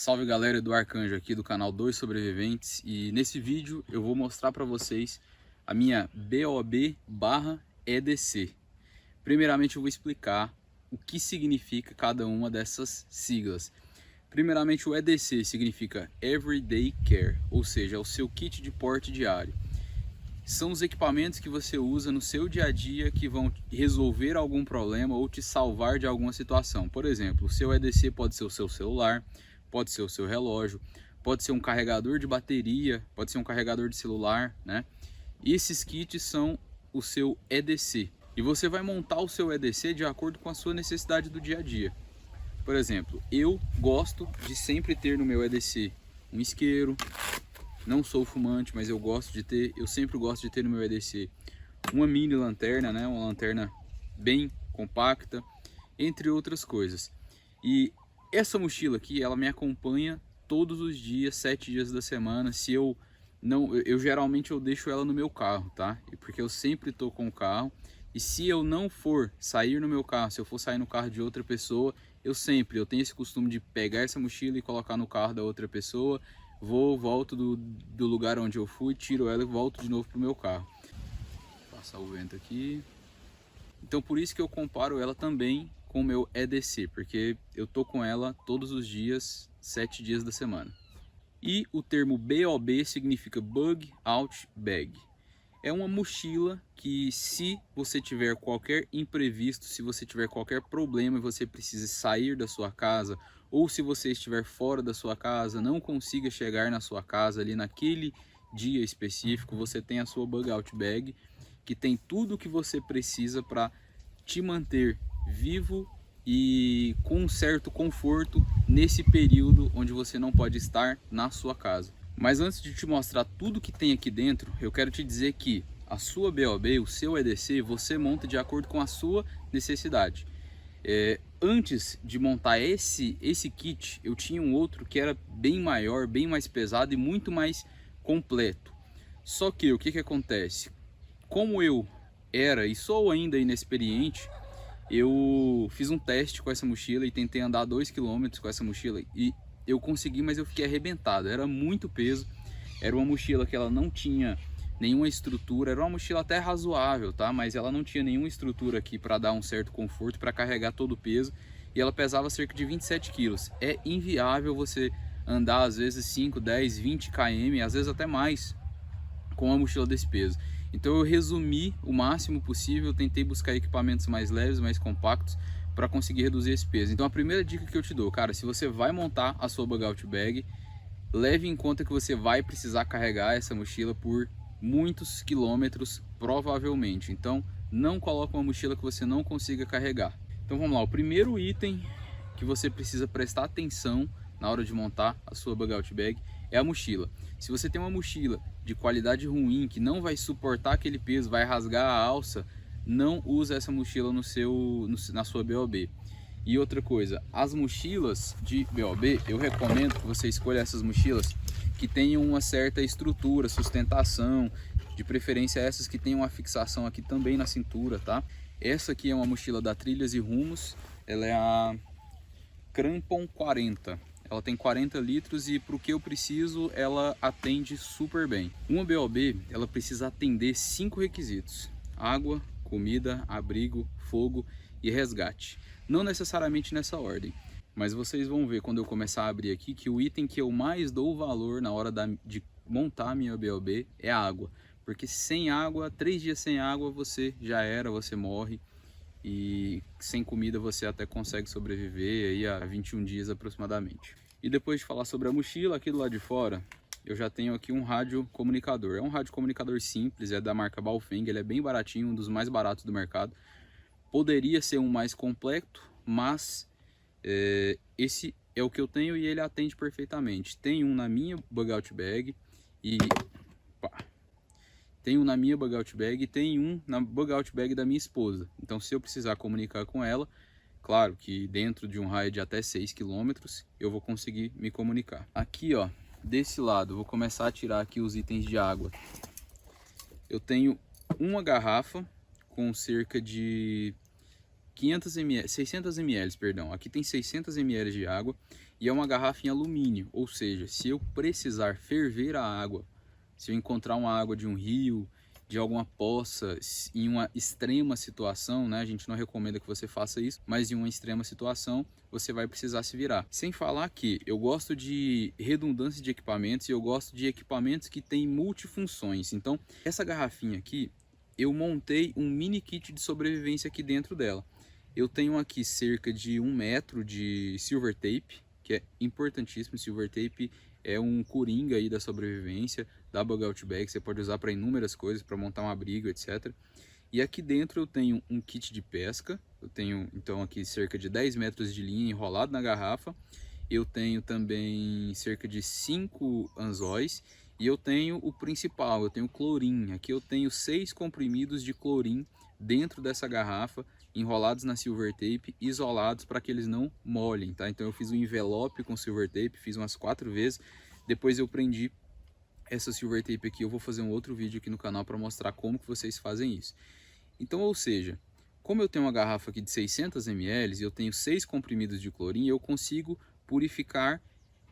Salve galera do Arcanjo aqui do canal 2 Sobreviventes, e nesse vídeo eu vou mostrar para vocês a minha BOB/EDC. Primeiramente eu vou explicar o que significa cada uma dessas siglas. Primeiramente o EDC significa Everyday Care, ou seja, é o seu kit de porte diário. São os equipamentos que você usa no seu dia a dia que vão resolver algum problema ou te salvar de alguma situação. Por exemplo, o seu EDC pode ser o seu celular, pode ser o seu relógio, pode ser um carregador de bateria, pode ser um carregador de celular, né? Esses kits são o seu EDC. E você vai montar o seu EDC de acordo com a sua necessidade do dia a dia. Por exemplo, eu gosto de sempre ter no meu EDC um isqueiro. Não sou fumante, mas eu sempre gosto de ter no meu EDC uma mini lanterna, né? Uma lanterna bem compacta, entre outras coisas. E essa mochila aqui, ela me acompanha todos os dias, 7 dias da semana. Se eu não, geralmente eu deixo ela no meu carro, tá? Porque eu sempre tô com o carro. E se eu não for sair no meu carro, se eu for sair no carro de outra pessoa, eu tenho esse costume de pegar essa mochila e colocar no carro da outra pessoa. Volto do lugar onde eu fui, tiro ela e volto de novo pro meu carro. Passar o vento aqui. Então por isso que eu comparo ela também com o meu EDC, porque eu tô com ela todos os dias, 7 dias da semana. E o termo BOB significa Bug Out Bag. É uma mochila que, se você tiver qualquer imprevisto, se você tiver qualquer problema e você precisa sair da sua casa, ou se você estiver fora da sua casa, não consiga chegar na sua casa ali naquele dia específico, você tem a sua Bug Out Bag, que tem tudo o que você precisa para te manter vivo e com um certo conforto nesse período onde você não pode estar na sua casa. Mas antes de te mostrar tudo que tem aqui dentro, eu quero te dizer que a sua BOB, o seu EDC, você monta de acordo com a sua necessidade. Antes de montar esse kit, eu tinha um outro que era bem maior, bem mais pesado e muito mais completo. Só que o que acontece? Como eu era e sou ainda inexperiente, eu fiz um teste com essa mochila e tentei andar 2 km com essa mochila e eu consegui, mas eu fiquei arrebentado. Era muito peso, era uma mochila que ela não tinha nenhuma estrutura, era uma mochila até razoável, tá? Mas ela não tinha nenhuma estrutura aqui para dar um certo conforto, para carregar todo o peso, e ela pesava cerca de 27 quilos. É inviável você andar às vezes 5, 10, 20 km, às vezes até mais, com uma mochila desse peso. Então eu resumi o máximo possível, tentei buscar equipamentos mais leves, mais compactos, para conseguir reduzir esse peso. Então a primeira dica que eu te dou, cara, se você vai montar a sua Bug Out Bag, leve em conta que você vai precisar carregar essa mochila por muitos quilômetros, provavelmente. Então não coloque uma mochila que você não consiga carregar. Então vamos lá, o primeiro item que você precisa prestar atenção na hora de montar a sua Bug Out Bag é a mochila. Se você tem uma mochila de qualidade ruim, que não vai suportar aquele peso, vai rasgar a alça, não usa essa mochila na sua BOB. E outra coisa, as mochilas de BOB, eu recomendo que você escolha essas mochilas que tenham uma certa estrutura, sustentação, de preferência essas que tenham uma fixação aqui também na cintura, tá? Essa aqui é uma mochila da Trilhas e Rumos, ela é a Crampon 40. Ela tem 40 litros e para o que eu preciso, ela atende super bem. Uma BOB, ela precisa atender 5 requisitos: água, comida, abrigo, fogo e resgate. Não necessariamente nessa ordem, mas vocês vão ver quando eu começar a abrir aqui que o item que eu mais dou valor na hora de montar a minha BOB é a água. Porque sem água, 3 dias sem água, você já era, você morre. E sem comida você até consegue sobreviver aí a 21 dias aproximadamente. E depois de falar sobre a mochila, aqui do lado de fora, eu já tenho aqui um rádio comunicador. É um rádio comunicador simples, é da marca Baofeng, ele é bem baratinho, um dos mais baratos do mercado. Poderia ser um mais completo, mas esse é o que eu tenho e ele atende perfeitamente. Tem um na minha Bug Out Bag e tem um na minha Bug Out Bag e tem um na Bug Out Bag da minha esposa. Então se eu precisar comunicar com ela, claro que dentro de um raio de até 6 km eu vou conseguir me comunicar. Aqui ó, desse lado, vou começar a tirar aqui os itens de água. Eu tenho uma garrafa com cerca de 500 ml, 600 ml, perdão. Aqui tem 600 ml de água e é uma garrafa em alumínio, ou seja, se eu precisar ferver a água, se eu encontrar uma água de um rio, de alguma poça, em uma extrema situação, né? A gente não recomenda que você faça isso, mas em uma extrema situação, você vai precisar se virar. Sem falar que eu gosto de redundância de equipamentos e eu gosto de equipamentos que têm multifunções. Então, essa garrafinha aqui, eu montei um mini kit de sobrevivência aqui dentro dela. Eu tenho aqui cerca de 1 metro de silver tape, que é importantíssimo. Silver tape é um coringa aí da sobrevivência, da Bug Out Bag, você pode usar para inúmeras coisas, para montar um abrigo, etc. E aqui dentro eu tenho um kit de pesca, eu tenho então aqui cerca de 10 metros de linha enrolado na garrafa, eu tenho também cerca de 5 anzóis, e eu tenho o principal, eu tenho clorim. Aqui eu tenho 6 comprimidos de clorim dentro dessa garrafa, enrolados na silver tape, isolados para que eles não molhem, tá? Então eu fiz um envelope com silver tape, fiz umas 4 vezes, depois eu prendi essa silver tape aqui. Eu vou fazer um outro vídeo aqui no canal para mostrar como que vocês fazem isso. Então, ou seja, como eu tenho uma garrafa aqui de 600 ml e eu tenho 6 comprimidos de clorim, eu consigo purificar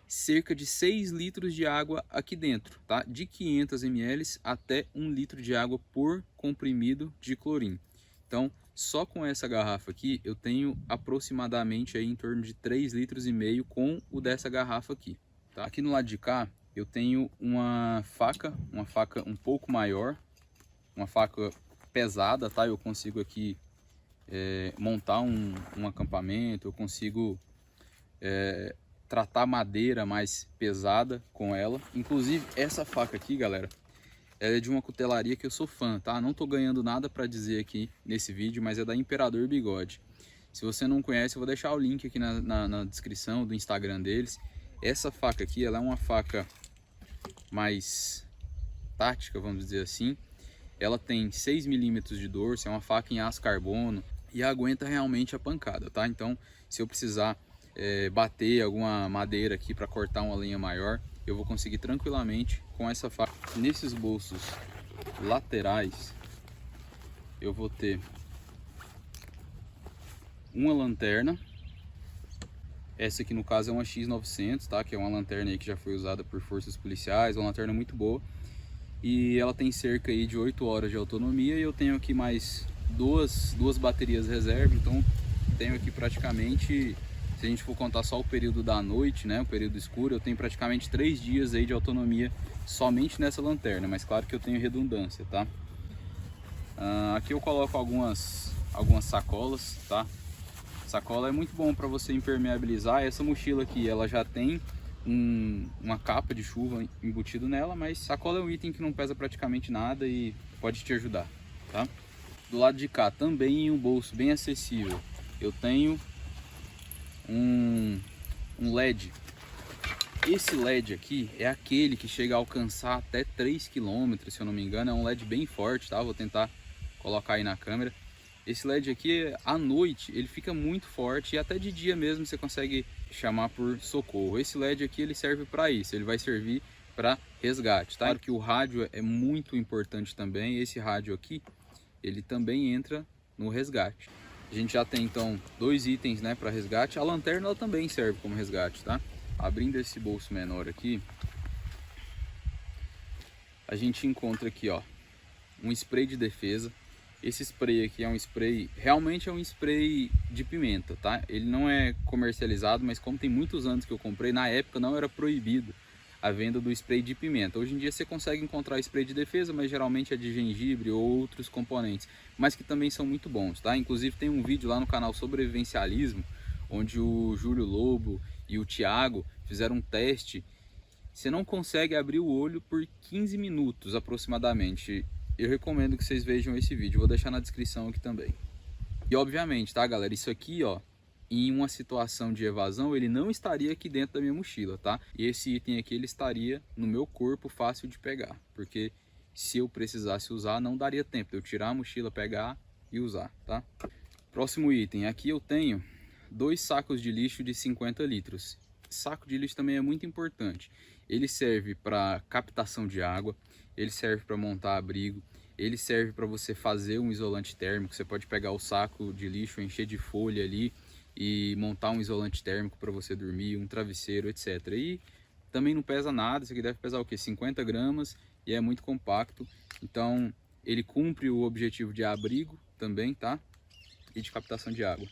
cerca de 6 litros de água aqui dentro, tá? De 500 ml até 1 litro de água por comprimido de clorim. Então, só com essa garrafa aqui, eu tenho aproximadamente aí em torno de 3,5 litros com o dessa garrafa aqui, tá? Aqui no lado de cá, eu tenho uma faca um pouco maior, uma faca pesada, tá? Eu consigo aqui montar um acampamento, eu consigo tratar madeira mais pesada com ela. Inclusive, essa faca aqui, galera, ela é de uma cutelaria que eu sou fã, tá? Não tô ganhando nada para dizer aqui nesse vídeo, mas é da Imperador Bigode. Se você não conhece, eu vou deixar o link aqui na descrição do Instagram deles. Essa faca aqui, ela é uma faca mais tática, vamos dizer assim. Ela tem 6 milímetros de dorso, é uma faca em aço carbono e aguenta realmente a pancada, tá? Então, se eu precisar bater alguma madeira aqui para cortar uma lenha maior, eu vou conseguir tranquilamente com essa faca. Nesses bolsos laterais, eu vou ter uma lanterna. Essa aqui no caso é uma X900, tá? Que é uma lanterna aí que já foi usada por forças policiais, uma lanterna muito boa. E ela tem cerca aí de 8 horas de autonomia e eu tenho aqui mais duas baterias reserva, então tenho aqui praticamente, se a gente for contar só o período da noite, né, o período escuro, eu tenho praticamente 3 dias aí de autonomia somente nessa lanterna, mas claro que eu tenho redundância, tá? Aqui eu coloco algumas sacolas, tá? Sacola é muito bom para você impermeabilizar. Essa mochila aqui, ela já tem uma capa de chuva embutido nela, mas sacola é um item que não pesa praticamente nada e pode te ajudar, tá? Do lado de cá, também em um bolso bem acessível, eu tenho um LED. Esse LED aqui é aquele que chega a alcançar até 3 km, se eu não me engano. É um LED bem forte, tá? Vou tentar colocar aí na câmera. Esse LED aqui, à noite, ele fica muito forte e até de dia mesmo você consegue chamar por socorro. Esse LED aqui, ele serve para isso, ele vai servir para resgate, tá? Claro que o rádio é muito importante também. Esse rádio aqui, ele também entra no resgate. A gente já tem então 2 itens, né, para resgate. A lanterna ela também serve como resgate, tá? Abrindo esse bolso menor aqui, a gente encontra aqui, ó, um spray de defesa. Esse spray aqui é um spray, realmente é um spray de pimenta, tá? Ele não é comercializado, mas como tem muitos anos que eu comprei, na época não era proibido a venda do spray de pimenta. Hoje em dia você consegue encontrar spray de defesa, mas geralmente é de gengibre ou outros componentes, mas que também são muito bons, tá? Inclusive tem um vídeo lá no canal Sobrevivencialismo, onde o Júlio Lobo e o Thiago fizeram um teste. Você não consegue abrir o olho por 15 minutos aproximadamente. Eu recomendo que vocês vejam esse vídeo, vou deixar na descrição aqui também. E obviamente, tá, galera, isso aqui, ó, em uma situação de evasão, ele não estaria aqui dentro da minha mochila, tá? E esse item aqui, ele estaria no meu corpo, fácil de pegar, porque se eu precisasse usar, não daria tempo de eu tirar a mochila, pegar e usar, tá? Próximo item, aqui eu tenho 2 sacos de lixo de 50 litros. Saco de lixo também é muito importante. Ele serve para captação de água, ele serve para montar abrigo, Ele serve para você fazer um isolante térmico. Você pode pegar o saco de lixo, encher de folha ali e montar um isolante térmico para você dormir, um travesseiro, etc. E também não pesa nada, isso aqui deve pesar o que? 50 gramas e é muito compacto. Então ele cumpre o objetivo de abrigo também, tá? E de captação de água.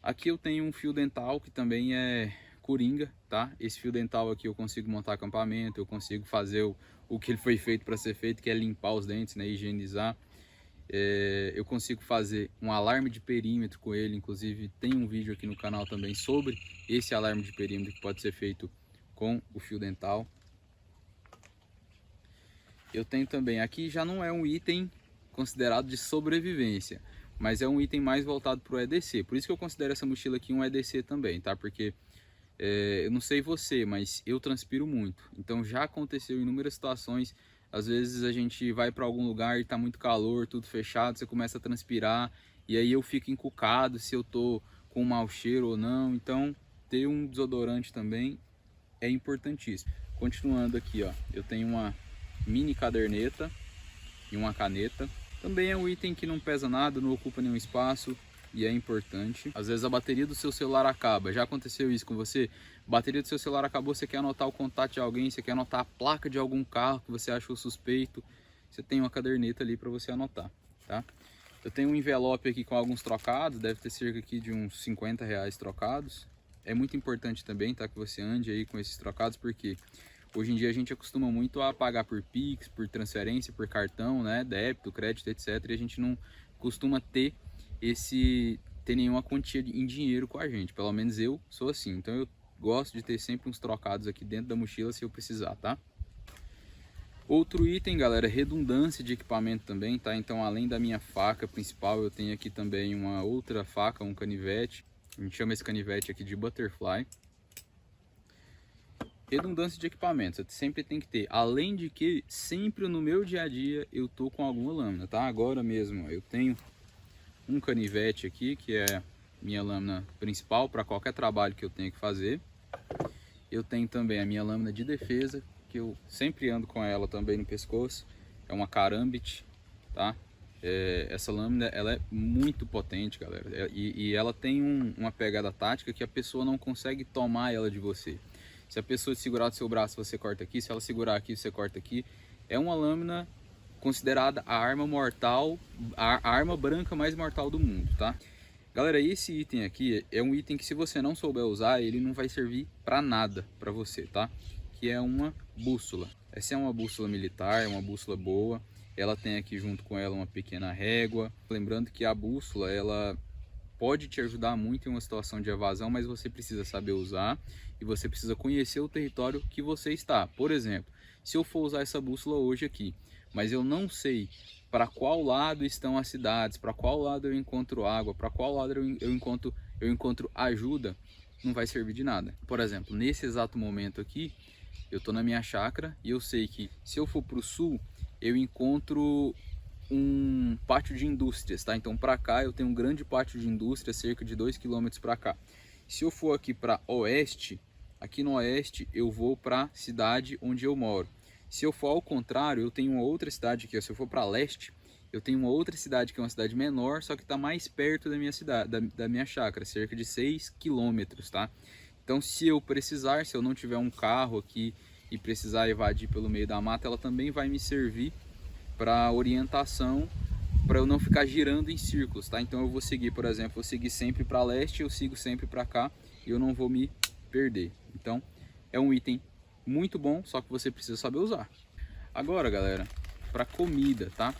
Aqui eu tenho um fio dental que também é coringa, tá? Esse fio dental aqui eu consigo montar acampamento, eu consigo fazer o que ele foi feito para ser feito, que é limpar os dentes, né? Higienizar. Eu consigo fazer um alarme de perímetro com ele, inclusive tem um vídeo aqui no canal também sobre esse alarme de perímetro que pode ser feito com o fio dental. Eu tenho também, aqui já não é um item considerado de sobrevivência, mas é um item mais voltado para o EDC, por isso que eu considero essa mochila aqui um EDC também, tá? Porque eu não sei você, mas eu transpiro muito, então já aconteceu em inúmeras situações. Às vezes a gente vai para algum lugar e tá muito calor, tudo fechado, você começa a transpirar e aí eu fico encucado se eu tô com um mau cheiro ou não. Então ter um desodorante também é importantíssimo. Continuando aqui, ó, eu tenho uma mini caderneta e uma caneta. Também é um item que não pesa nada, não ocupa nenhum espaço e é importante. Às vezes a bateria do seu celular acaba. Já aconteceu isso com você? A bateria do seu celular acabou, você quer anotar o contato de alguém, você quer anotar a placa de algum carro que você achou suspeito. Você tem uma caderneta ali para você anotar, tá? Eu tenho um envelope aqui com alguns trocados, deve ter cerca aqui de uns 50 reais trocados. É muito importante também, tá, que você ande aí com esses trocados, porque hoje em dia a gente acostuma muito a pagar por Pix, por transferência, por cartão, né, débito, crédito, etc. E a gente não costuma ter nenhuma quantia em dinheiro com a gente. Pelo menos eu sou assim. Então eu gosto de ter sempre uns trocados aqui dentro da mochila se eu precisar, tá? Outro item, galera, redundância de equipamento também, tá? Então além da minha faca principal, eu tenho aqui também uma outra faca, um canivete. A gente chama esse canivete aqui de butterfly. Redundância de equipamento, você sempre tem que ter. Além de que, sempre no meu dia a dia, eu tô com alguma lâmina, tá? Agora mesmo, eu tenho um canivete aqui, que é minha lâmina principal para qualquer trabalho que eu tenha que fazer. Eu tenho também a minha lâmina de defesa, que eu sempre ando com ela também no pescoço. É uma Karambit, tá? Essa lâmina, ela é muito potente, galera. E ela tem uma pegada tática que a pessoa não consegue tomar ela de você. Se a pessoa segurar do seu braço, você corta aqui. Se ela segurar aqui, você corta aqui. É uma lâmina considerada a arma mortal, a arma branca mais mortal do mundo, tá? Galera, esse item aqui é um item que, se você não souber usar, ele não vai servir para nada para você, tá? Que é uma bússola. Essa é uma bússola militar, é uma bússola boa. Ela tem aqui junto com ela uma pequena régua. Lembrando que a bússola, ela pode te ajudar muito em uma situação de evasão, mas você precisa saber usar e você precisa conhecer o território que você está. Por exemplo, se eu for usar essa bússola hoje aqui, mas eu não sei para qual lado estão as cidades, para qual lado eu encontro água, para qual lado eu encontro ajuda, não vai servir de nada. Por exemplo, nesse exato momento aqui, eu estou na minha chácara e eu sei que se eu for para o sul, eu encontro um pátio de indústrias, tá? Então para cá eu tenho um grande pátio de indústria, cerca de 2 km para cá. Se eu for aqui para oeste, aqui no oeste eu vou para a cidade onde eu moro. Se eu for ao contrário, eu tenho uma outra cidade aqui. Se eu for para leste, eu tenho uma outra cidade que é uma cidade menor, só que está mais perto da minha cidade, da minha chácara, cerca de 6 km, tá? Então se eu precisar, se eu não tiver um carro aqui e precisar evadir pelo meio da mata, ela também vai me servir para orientação, para eu não ficar girando em círculos, tá? Então eu vou seguir, por exemplo, eu seguir sempre para leste, eu sigo sempre para cá e eu não vou me perder. Então é um item muito bom, só que você precisa saber usar. Agora, galera, para comida, tá?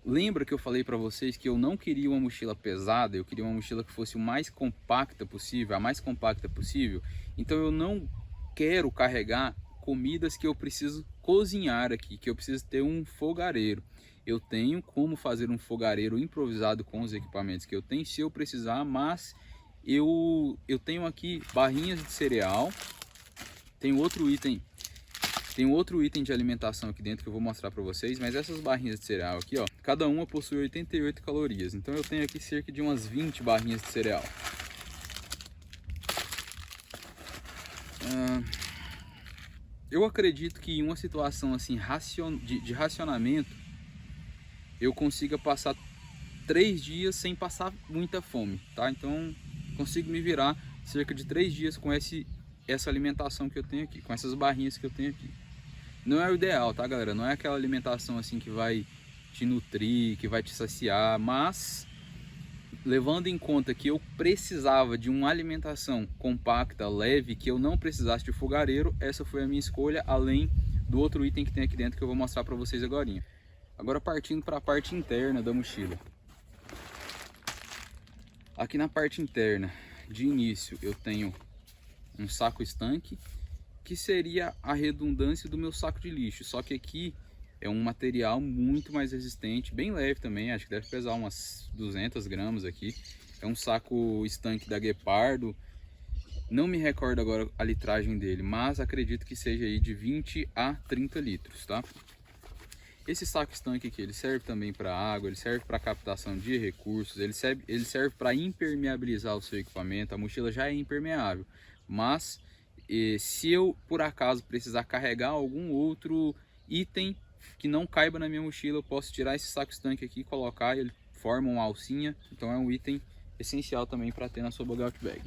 Lembra que eu falei para vocês que eu não queria uma mochila pesada, eu queria uma mochila que fosse o mais compacta possível, a mais compacta possível. Então eu não quero carregar comidas que eu preciso cozinhar aqui, que eu preciso ter um fogareiro. Eu tenho como fazer um fogareiro improvisado com os equipamentos que eu tenho, se eu precisar, mas eu tenho aqui barrinhas de cereal. Tem outro item de alimentação aqui dentro que eu vou mostrar para vocês, mas essas barrinhas de cereal aqui, ó, cada uma possui 88 calorias. Então eu tenho aqui cerca de umas 20 barrinhas de cereal. Eu acredito que em uma situação assim de racionamento, eu consiga passar 3 dias sem passar muita fome, tá? Então consigo me virar cerca de 3 dias com essa alimentação que eu tenho aqui, com essas barrinhas que eu tenho aqui. Não é o ideal, tá, galera? Não é aquela alimentação assim que vai te nutrir, que vai te saciar, mas levando em conta que eu precisava de uma alimentação compacta, leve, que eu não precisasse de fogareiro, essa foi a minha escolha, além do outro item que tem aqui dentro que eu vou mostrar para vocês agora. Agora partindo para a parte interna da mochila. Aqui na parte interna, de início, eu tenho um saco estanque, que seria a redundância do meu saco de lixo, só que aqui é um material muito mais resistente, bem leve também, acho que deve pesar umas 200 gramas aqui. É um saco estanque da Guepardo, não me recordo agora a litragem dele, mas acredito que seja aí de 20 a 30 litros, tá? Esse saco estanque aqui, ele serve também para água, ele serve para captação de recursos, ele serve para impermeabilizar o seu equipamento. A mochila já é impermeável, mas se eu por acaso precisar carregar algum outro item que não caiba na minha mochila, eu posso tirar esse saco estanque aqui e colocar, ele forma uma alcinha, então é um item essencial também para ter na sua bug out bag.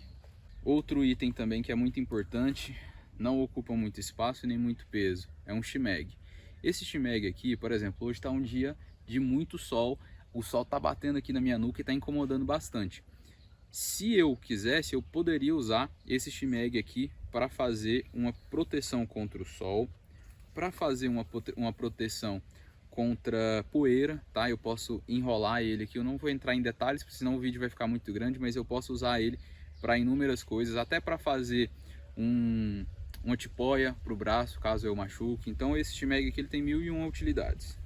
Outro item também que é muito importante, não ocupa muito espaço e nem muito peso, é um shimag. Esse shimag aqui, por exemplo, hoje está um dia de muito sol, o sol está batendo aqui na minha nuca e está incomodando bastante. Se eu quisesse, eu poderia usar esse shimag aqui para fazer uma proteção contra o sol, para fazer uma proteção contra poeira, tá? Eu posso enrolar ele aqui, eu não vou entrar em detalhes, porque senão o vídeo vai ficar muito grande, mas eu posso usar ele para inúmeras coisas, até para fazer uma tipóia para o braço, caso eu machuque. Então esse shimag aqui ele tem 1001 utilidades.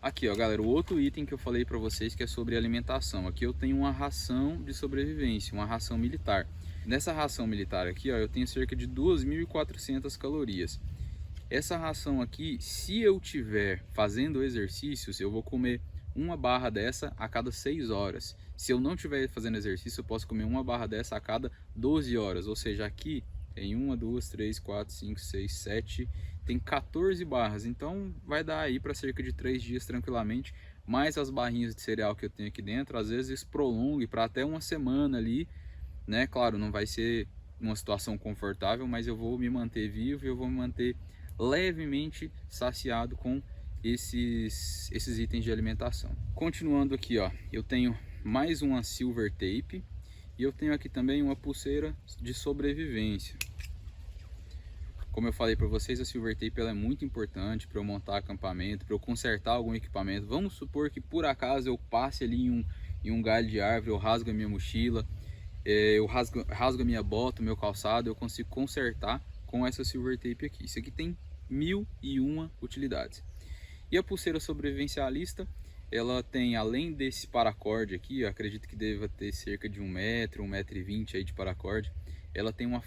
Aqui, ó, galera, o outro item que eu falei para vocês que é sobre alimentação. Aqui eu tenho uma ração de sobrevivência, uma ração militar. Nessa ração militar aqui, ó, eu tenho cerca de 2.400 calorias. Essa ração aqui, se eu tiver fazendo exercícios, eu vou comer uma barra dessa a cada 6 horas. Se eu não estiver fazendo exercício, eu posso comer uma barra dessa a cada 12 horas. Ou seja, aqui tem 1, 2, 3, 4, 5, 6, 7, tem 14 barras. Então vai dar aí para cerca de 3 dias tranquilamente. Mais as barrinhas de cereal que eu tenho aqui dentro, às vezes prolongue para até uma semana ali, né? Claro, não vai ser uma situação confortável, mas eu vou me manter vivo e eu vou me manter levemente saciado com esses itens de alimentação. Continuando aqui, ó, eu tenho mais uma silver tape e eu tenho aqui também uma pulseira de sobrevivência. Como eu falei para vocês, a silver tape ela é muito importante para eu montar acampamento, para eu consertar algum equipamento. Vamos supor que por acaso eu passe ali em um galho de árvore, eu rasgo a minha mochila, eu rasgo a minha bota, o meu calçado, eu consigo consertar com essa silver tape aqui. Isso aqui tem 1001 utilidades. E a pulseira sobrevivencialista, ela tem, além desse paracorde aqui, eu acredito que deva ter cerca de 1 metro, 1,20 m aí de paracorde. Ela tem uma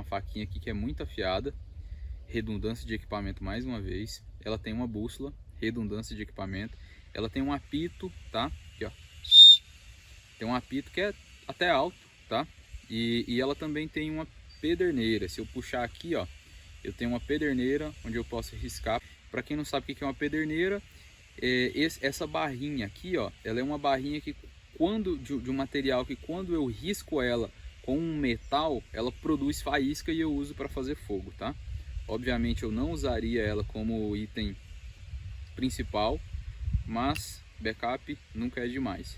faquinha aqui que é muito afiada, redundância de equipamento mais uma vez. Ela tem uma bússola, redundância de equipamento. Ela tem um apito, tá? Aqui, ó. Tem um apito que é até alto, tá? E ela também tem uma pederneira. Se eu puxar aqui, ó, eu tenho uma pederneira onde eu posso riscar. Para quem não sabe o que é uma pederneira, essa barrinha aqui, ó, ela é uma barrinha que de um material que quando eu risco ela com um metal, ela produz faísca e eu uso para fazer fogo, tá? Obviamente eu não usaria ela como item principal, mas backup nunca é demais.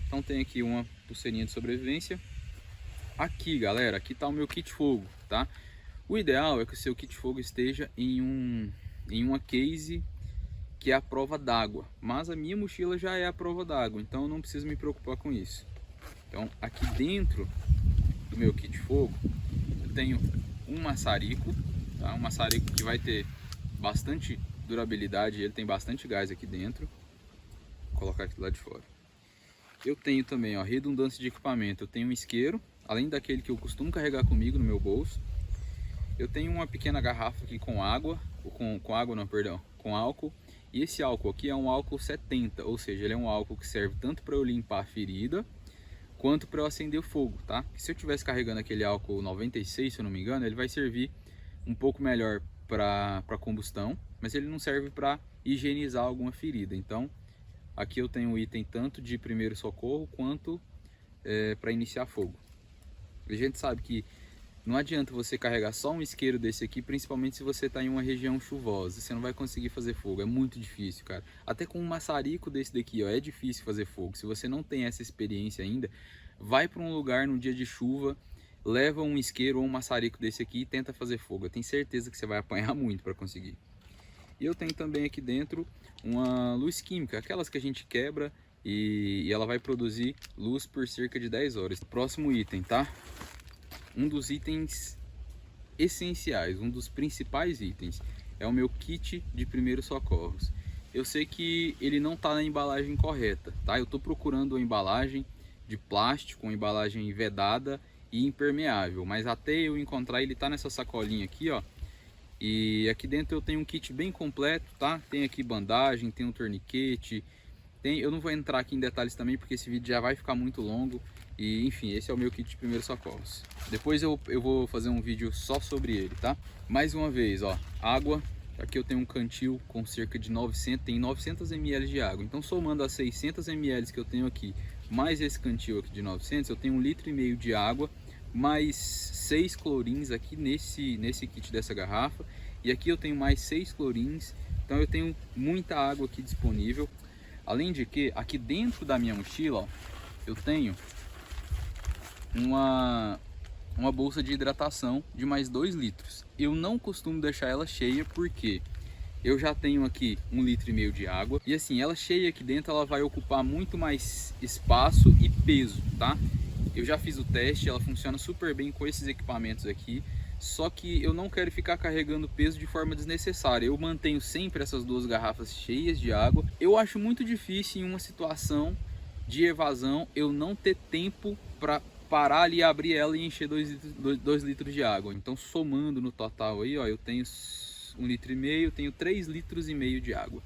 Então tem aqui uma pulseirinha de sobrevivência. Aqui, galera, aqui tá o meu kit fogo, tá? O ideal é que o seu kit fogo esteja em uma case que é a prova d'água, mas a minha mochila já é a prova d'água, então eu não preciso me preocupar com isso. Então aqui dentro do meu kit fogo eu tenho um maçarico, tá? Um maçarico que vai ter bastante durabilidade, ele tem bastante gás aqui dentro. Vou colocar aqui do lado de fora. Eu tenho também, ó, redundância de equipamento, eu tenho um isqueiro, além daquele que eu costumo carregar comigo no meu bolso. Eu tenho uma pequena garrafa aqui com água, com álcool. E esse álcool aqui é um álcool 70, ou seja, ele é um álcool que serve tanto para eu limpar a ferida, quanto para eu acender o fogo, tá? E se eu estivesse carregando aquele álcool 96, se eu não me engano, ele vai servir um pouco melhor para combustão, mas ele não serve para higienizar alguma ferida. Então, Aqui eu tenho um item tanto de primeiro socorro quanto para iniciar fogo. A gente sabe que não adianta você carregar só um isqueiro desse aqui, principalmente se você está em uma região chuvosa. Você não vai conseguir fazer fogo, é muito difícil, cara. Até com um maçarico desse daqui, ó, é difícil fazer fogo. Se você não tem essa experiência ainda, vai para um lugar num dia de chuva, leva um isqueiro ou um maçarico desse aqui e tenta fazer fogo. Eu tenho certeza que você vai apanhar muito para conseguir. E eu tenho também aqui dentro uma luz química, aquelas que a gente quebra e ela vai produzir luz por cerca de 10 horas. Próximo item, tá? Um dos itens essenciais, um dos principais itens, é o meu kit de primeiros socorros. Eu sei que ele não está na embalagem correta, tá? Eu estou procurando uma embalagem de plástico, uma embalagem vedada e impermeável, mas até eu encontrar ele está nessa sacolinha aqui, ó. E aqui dentro eu tenho um kit bem completo, tá? Tem aqui bandagem, tem um torniquete, eu não vou entrar aqui em detalhes também porque esse vídeo já vai ficar muito longo. E enfim, esse é o meu kit de primeiros socorros. Depois eu vou fazer um vídeo só sobre ele, tá? Mais uma vez, ó, água. Aqui eu tenho um cantil com cerca de 900 ml de água. Então somando as 600 ml que eu tenho aqui, mais esse cantil aqui de 900, eu tenho 1,5 litro de água, mais 6 clorins aqui nesse kit dessa garrafa. E aqui eu tenho mais 6 clorins, então eu tenho muita água aqui disponível. Além de que, aqui dentro da minha mochila, ó, eu tenho uma bolsa de hidratação de mais 2 litros. Eu não costumo deixar ela cheia porque eu já tenho aqui 1,5 litro de água. E assim, ela cheia aqui dentro, ela vai ocupar muito mais espaço e peso, tá? Eu já fiz o teste, ela funciona super bem com esses equipamentos aqui. Só que eu não quero ficar carregando peso de forma desnecessária. Eu mantenho sempre essas 2 garrafas cheias de água. Eu acho muito difícil em uma situação de evasão eu não ter tempo para parar ali, abrir ela e encher 2 litros de água. Então somando no total aí, ó, eu tenho 1,5 litro, tenho 3,5 litros de água.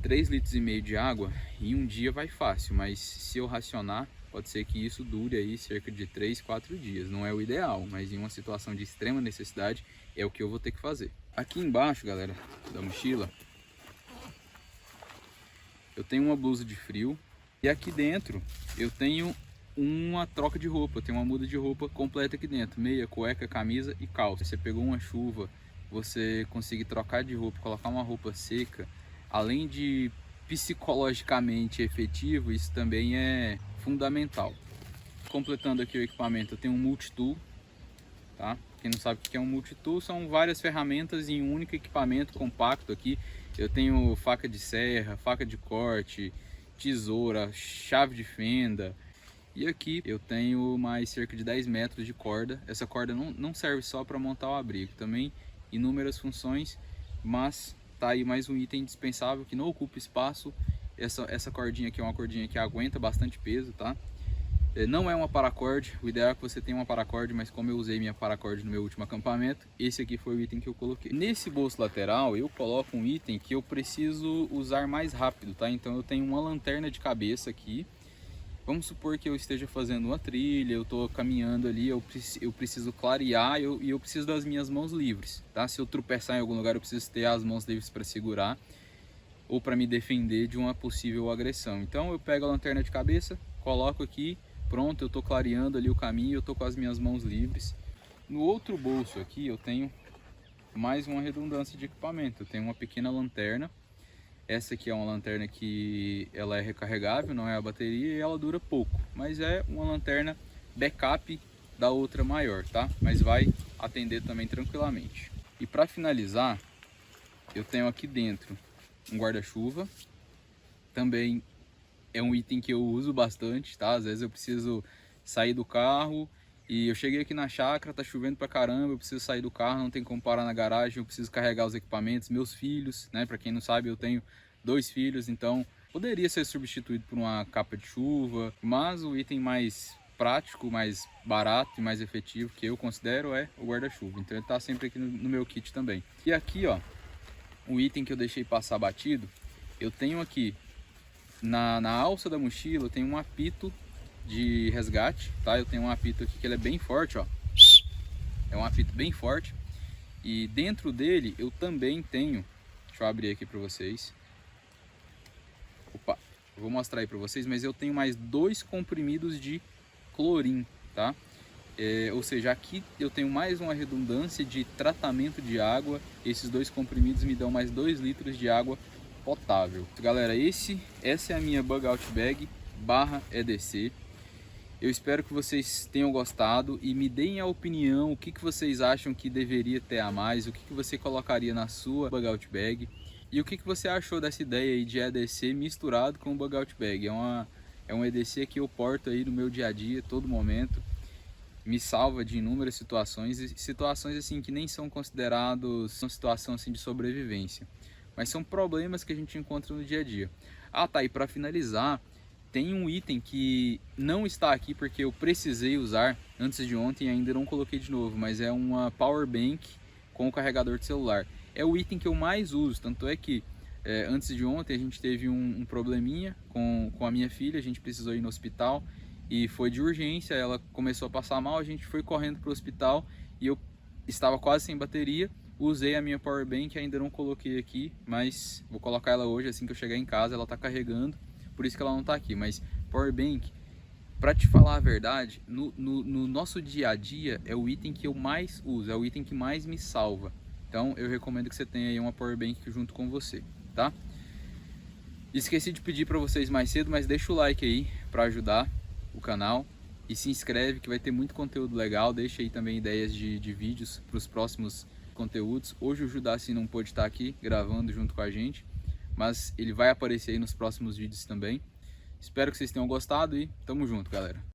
3,5 litros de água em um dia vai fácil, mas se eu racionar, pode ser que isso dure aí cerca de 3, 4 dias. Não é o ideal, mas em uma situação de extrema necessidade é o que eu vou ter que fazer. Aqui embaixo, galera, da mochila, eu tenho uma blusa de frio e aqui dentro eu tenho uma troca de roupa, tem uma muda de roupa completa aqui dentro, meia, cueca, camisa e calça. Você pegou uma chuva, você conseguir trocar de roupa, colocar uma roupa seca, além de psicologicamente efetivo, isso também é fundamental. Completando aqui o equipamento, eu tenho um multitool, tá? Quem não sabe o que é um multitool, são várias ferramentas em um único equipamento compacto aqui. Eu tenho faca de serra, faca de corte, tesoura, chave de fenda. E aqui eu tenho mais cerca de 10 metros de corda. Essa corda não serve só para montar o abrigo, também inúmeras funções, mas tá aí mais um item indispensável que não ocupa espaço. Essa cordinha aqui é uma cordinha que aguenta bastante peso, tá? Não é uma paracorde, o ideal é que você tenha uma paracorde, mas como eu usei minha paracorde no meu último acampamento, esse aqui foi o item que eu coloquei. Nesse bolso lateral eu coloco um item que eu preciso usar mais rápido, tá? Então eu tenho uma lanterna de cabeça aqui. Vamos supor que eu esteja fazendo uma trilha, eu estou caminhando ali, eu preciso clarear e eu preciso das minhas mãos livres, tá? Se eu tropeçar em algum lugar, eu preciso ter as mãos livres para segurar ou para me defender de uma possível agressão. Então eu pego a lanterna de cabeça, coloco aqui, pronto, eu estou clareando ali o caminho, eu estou com as minhas mãos livres. No outro bolso aqui eu tenho mais uma redundância de equipamento, eu tenho uma pequena lanterna. Essa aqui é uma lanterna que ela é recarregável, não é a bateria, e ela dura pouco, mas é uma lanterna backup da outra maior, tá? Mas vai atender também tranquilamente. E para finalizar, eu tenho aqui dentro um guarda-chuva, também é um item que eu uso bastante, tá? Às vezes eu preciso sair do carro e eu cheguei aqui na chácara, tá chovendo pra caramba, eu preciso sair do carro, não tem como parar na garagem, eu preciso carregar os equipamentos, meus filhos, né? Pra quem não sabe, eu tenho 2 filhos, então poderia ser substituído por uma capa de chuva, mas o item mais prático, mais barato e mais efetivo que eu considero é o guarda-chuva. Então ele tá sempre aqui no meu kit também. E aqui, ó, um item que eu deixei passar batido, eu tenho aqui na alça da mochila, eu tenho um apito de resgate, tá? Eu tenho um apito aqui que ele é bem forte, ó. É um apito bem forte. E dentro dele eu também tenho, deixa eu abrir aqui para vocês. Opa, Eu vou mostrar aí para vocês, mas eu tenho mais 2 comprimidos de clorim, tá? Ou seja, aqui eu tenho mais uma redundância de tratamento de água. Esses 2 comprimidos me dão mais 2 litros de água potável. Galera, essa é a minha Bug Out Bag barra EDC. Eu espero que vocês tenham gostado e me deem a opinião, o que vocês acham que deveria ter a mais, o que você colocaria na sua Bug Out Bag e o que você achou dessa ideia aí de EDC misturado com Bug Out Bag. É um EDC que eu porto aí no meu dia a dia, todo momento, me salva de inúmeras situações, e situações assim que nem são considerados uma situação assim de sobrevivência, mas são problemas que a gente encontra no dia a dia. Ah, tá, e para finalizar, tem um item que não está aqui porque eu precisei usar antes de ontem e ainda não coloquei de novo, mas é uma power bank com o carregador de celular. É o item que eu mais uso, tanto é que antes de ontem a gente teve um probleminha com a minha filha, a gente precisou ir no hospital e foi de urgência, ela começou a passar mal, a gente foi correndo para o hospital e eu estava quase sem bateria, usei a minha power bank, ainda não coloquei aqui, mas vou colocar ela hoje assim que eu chegar em casa, ela está carregando. Por isso que ela não está aqui, mas power bank, para te falar a verdade, no nosso dia a dia é o item que eu mais uso, é o item que mais me salva. Então eu recomendo que você tenha aí uma power bank junto com você, tá? Esqueci de pedir para vocês mais cedo, mas deixa o like aí para ajudar o canal e se inscreve que vai ter muito conteúdo legal. Deixa aí também ideias de vídeos para os próximos conteúdos. Hoje o Judassi não pôde estar aqui gravando junto com a gente, mas ele vai aparecer aí nos próximos vídeos também. Espero que vocês tenham gostado e tamo junto, galera.